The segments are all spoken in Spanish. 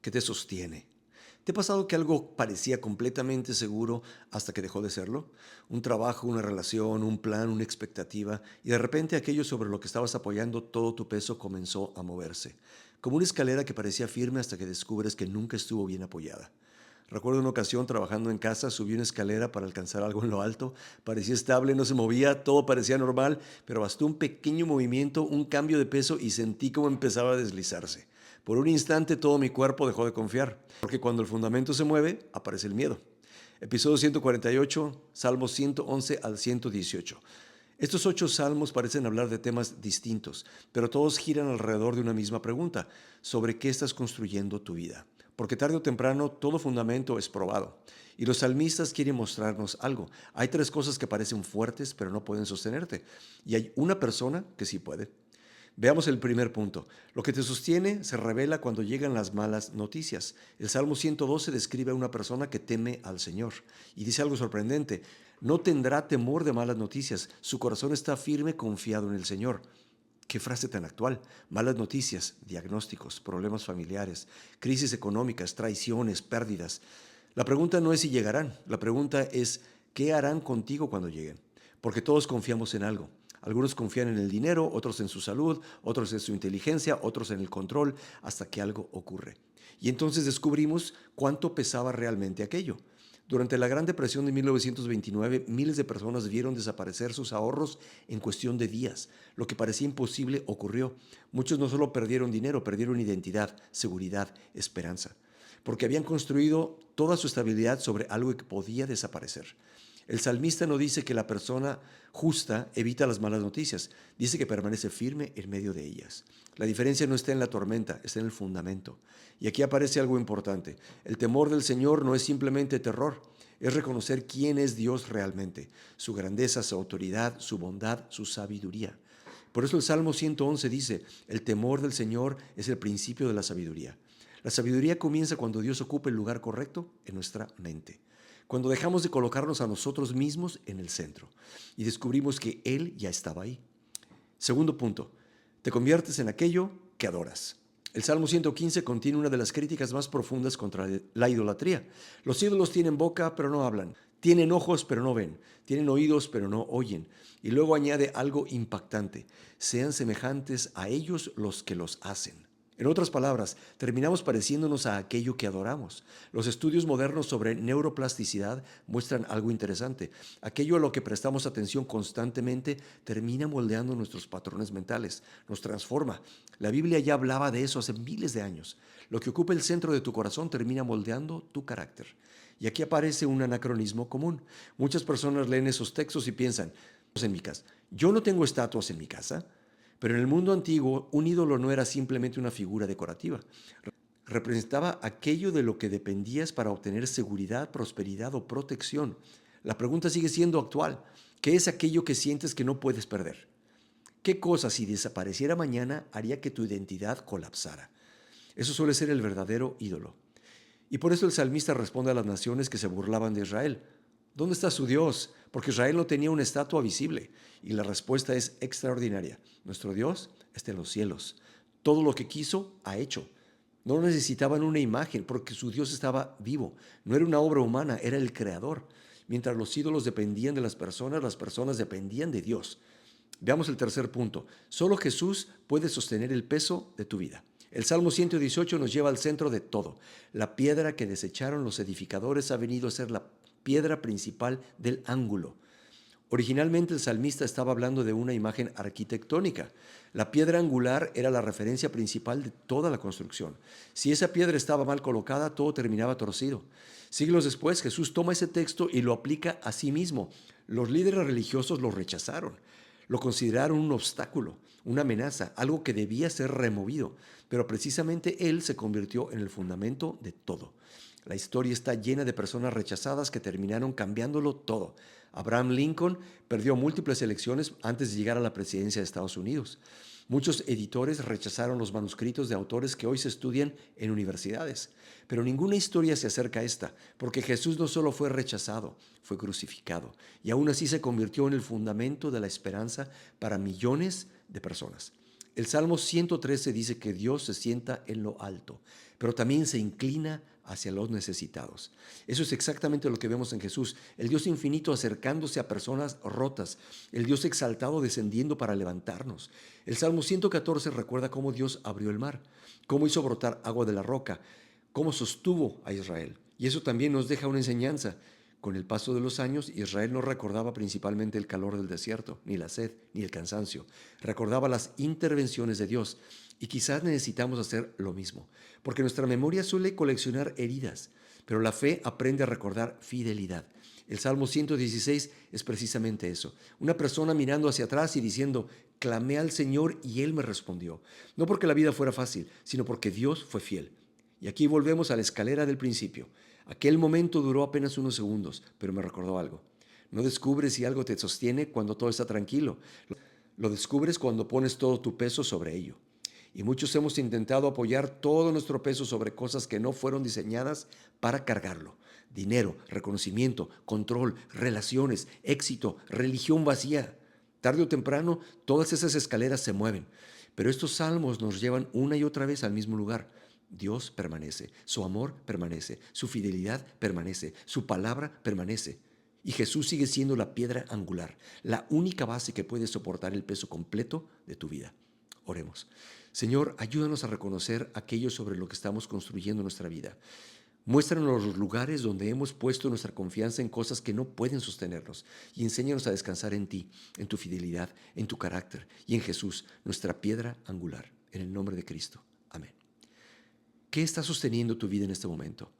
que te sostiene. ¿Te ha pasado que algo parecía completamente seguro hasta que dejó de serlo? Un trabajo, una relación, un plan, una expectativa, y de repente aquello sobre lo que estabas apoyando todo tu peso comenzó a moverse, como una escalera que parecía firme hasta que descubres que nunca estuvo bien apoyada. Recuerdo una ocasión trabajando en casa, subí una escalera para alcanzar algo en lo alto, parecía estable, no se movía, todo parecía normal, pero bastó un pequeño movimiento, un cambio de peso y sentí cómo empezaba a deslizarse. Por un instante todo mi cuerpo dejó de confiar, porque cuando el fundamento se mueve, aparece el miedo. Episodio 148, Salmos 111 al 118. Estos 8 salmos parecen hablar de temas distintos, pero todos giran alrededor de una misma pregunta: ¿sobre qué estás construyendo tu vida? Porque tarde o temprano todo fundamento es probado. Y los salmistas quieren mostrarnos algo. Hay 3 cosas que parecen fuertes, pero no pueden sostenerte. Y hay una persona que sí puede. Veamos el primer punto. Lo que te sostiene se revela cuando llegan las malas noticias. El Salmo 112 describe a una persona que teme al Señor y dice algo sorprendente: no tendrá temor de malas noticias, su corazón está firme confiado en el Señor. Qué frase tan actual. Malas noticias, diagnósticos, problemas familiares, crisis económicas, traiciones, pérdidas. La pregunta no es si llegarán, la pregunta es ¿qué harán contigo cuando lleguen? Porque todos confiamos en algo. Algunos confían en el dinero, otros en su salud, otros en su inteligencia, otros en el control, hasta que algo ocurre. Y entonces descubrimos cuánto pesaba realmente aquello. Durante la Gran Depresión de 1929, miles de personas vieron desaparecer sus ahorros en cuestión de días. Lo que parecía imposible ocurrió. Muchos no solo perdieron dinero, perdieron identidad, seguridad, esperanza, porque habían construido toda su estabilidad sobre algo que podía desaparecer. El salmista no dice que la persona justa evita las malas noticias, dice que permanece firme en medio de ellas. La diferencia no está en la tormenta, está en el fundamento. Y aquí aparece algo importante. El temor del Señor no es simplemente terror, es reconocer quién es Dios realmente, su grandeza, su autoridad, su bondad, su sabiduría. Por eso el Salmo 111 dice: el temor del Señor es el principio de la sabiduría. La sabiduría comienza cuando Dios ocupa el lugar correcto en nuestra mente, cuando dejamos de colocarnos a nosotros mismos en el centro y descubrimos que Él ya estaba ahí. Segundo punto, te conviertes en aquello que adoras. El Salmo 115 contiene una de las críticas más profundas contra la idolatría. Los ídolos tienen boca, pero no hablan. Tienen ojos, pero no ven. Tienen oídos, pero no oyen. Y luego añade algo impactante: sean semejantes a ellos los que los hacen. En otras palabras, terminamos pareciéndonos a aquello que adoramos. Los estudios modernos sobre neuroplasticidad muestran algo interesante. Aquello a lo que prestamos atención constantemente termina moldeando nuestros patrones mentales, nos transforma. La Biblia ya hablaba de eso hace miles de años. Lo que ocupa el centro de tu corazón termina moldeando tu carácter. Y aquí aparece un anacronismo común. Muchas personas leen esos textos y piensan: en mi casa, yo no tengo estatuas en mi casa. Pero en el mundo antiguo, un ídolo no era simplemente una figura decorativa. Representaba aquello de lo que dependías para obtener seguridad, prosperidad o protección. La pregunta sigue siendo actual. ¿Qué es aquello que sientes que no puedes perder? ¿Qué cosa, si desapareciera mañana, haría que tu identidad colapsara? Eso suele ser el verdadero ídolo. Y por eso el salmista responde a las naciones que se burlaban de Israel: ¿dónde está su Dios? Porque Israel no tenía una estatua visible. Y la respuesta es extraordinaria: nuestro Dios está en los cielos. Todo lo que quiso, ha hecho. No necesitaban una imagen porque su Dios estaba vivo. No era una obra humana, era el creador. Mientras los ídolos dependían de las personas dependían de Dios. Veamos el tercer punto. Solo Jesús puede sostener el peso de tu vida. El Salmo 118 nos lleva al centro de todo. La piedra que desecharon los edificadores ha venido a ser la piedra principal del ángulo. Originalmente el salmista estaba hablando de una imagen arquitectónica. La piedra angular era la referencia principal de toda la construcción. Si esa piedra estaba mal colocada, todo terminaba torcido. Siglos después, Jesús toma ese texto y lo aplica a sí mismo. Los líderes religiosos lo rechazaron. Lo consideraron un obstáculo, una amenaza, algo que debía ser removido. Pero precisamente Él se convirtió en el fundamento de todo. La historia está llena de personas rechazadas que terminaron cambiándolo todo. Abraham Lincoln perdió múltiples elecciones antes de llegar a la presidencia de Estados Unidos. Muchos editores rechazaron los manuscritos de autores que hoy se estudian en universidades. Pero ninguna historia se acerca a esta, porque Jesús no solo fue rechazado, fue crucificado, y aún así se convirtió en el fundamento de la esperanza para millones de personas. El Salmo 113 dice que Dios se sienta en lo alto, pero también se inclina hacia los necesitados. Eso es exactamente lo que vemos en Jesús, el Dios infinito acercándose a personas rotas, el Dios exaltado descendiendo para levantarnos. El Salmo 114 recuerda cómo Dios abrió el mar, cómo hizo brotar agua de la roca, cómo sostuvo a Israel. Y eso también nos deja una enseñanza. Con el paso de los años, Israel no recordaba principalmente el calor del desierto, ni la sed, ni el cansancio. Recordaba las intervenciones de Dios. Y quizás necesitamos hacer lo mismo, porque nuestra memoria suele coleccionar heridas, pero la fe aprende a recordar fidelidad. El Salmo 116 es precisamente eso. Una persona mirando hacia atrás y diciendo, clamé al Señor y Él me respondió. No porque la vida fuera fácil, sino porque Dios fue fiel. Y aquí volvemos a la escalera del principio. Aquel momento duró apenas unos segundos, pero me recordó algo. No descubres si algo te sostiene cuando todo está tranquilo. Lo descubres cuando pones todo tu peso sobre ello. Y muchos hemos intentado apoyar todo nuestro peso sobre cosas que no fueron diseñadas para cargarlo. Dinero, reconocimiento, control, relaciones, éxito, religión vacía. Tarde o temprano, todas esas escaleras se mueven. Pero estos salmos nos llevan una y otra vez al mismo lugar. Dios permanece, su amor permanece, su fidelidad permanece, su palabra permanece. Y Jesús sigue siendo la piedra angular, la única base que puede soportar el peso completo de tu vida. Oremos. Señor, ayúdanos a reconocer aquello sobre lo que estamos construyendo nuestra vida. Muéstranos los lugares donde hemos puesto nuestra confianza en cosas que no pueden sostenernos y enséñanos a descansar en ti, en tu fidelidad, en tu carácter y en Jesús, nuestra piedra angular. En el nombre de Cristo. Amén. ¿Qué está sosteniendo tu vida en este momento?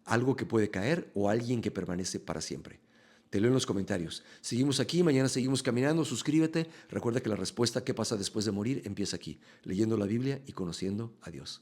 ¿Algo que puede caer o alguien que permanece para siempre? Te leo en los comentarios. Seguimos aquí, mañana seguimos caminando, suscríbete. Recuerda que la respuesta ¿qué pasa después de morir? Empieza aquí, leyendo la Biblia y conociendo a Dios.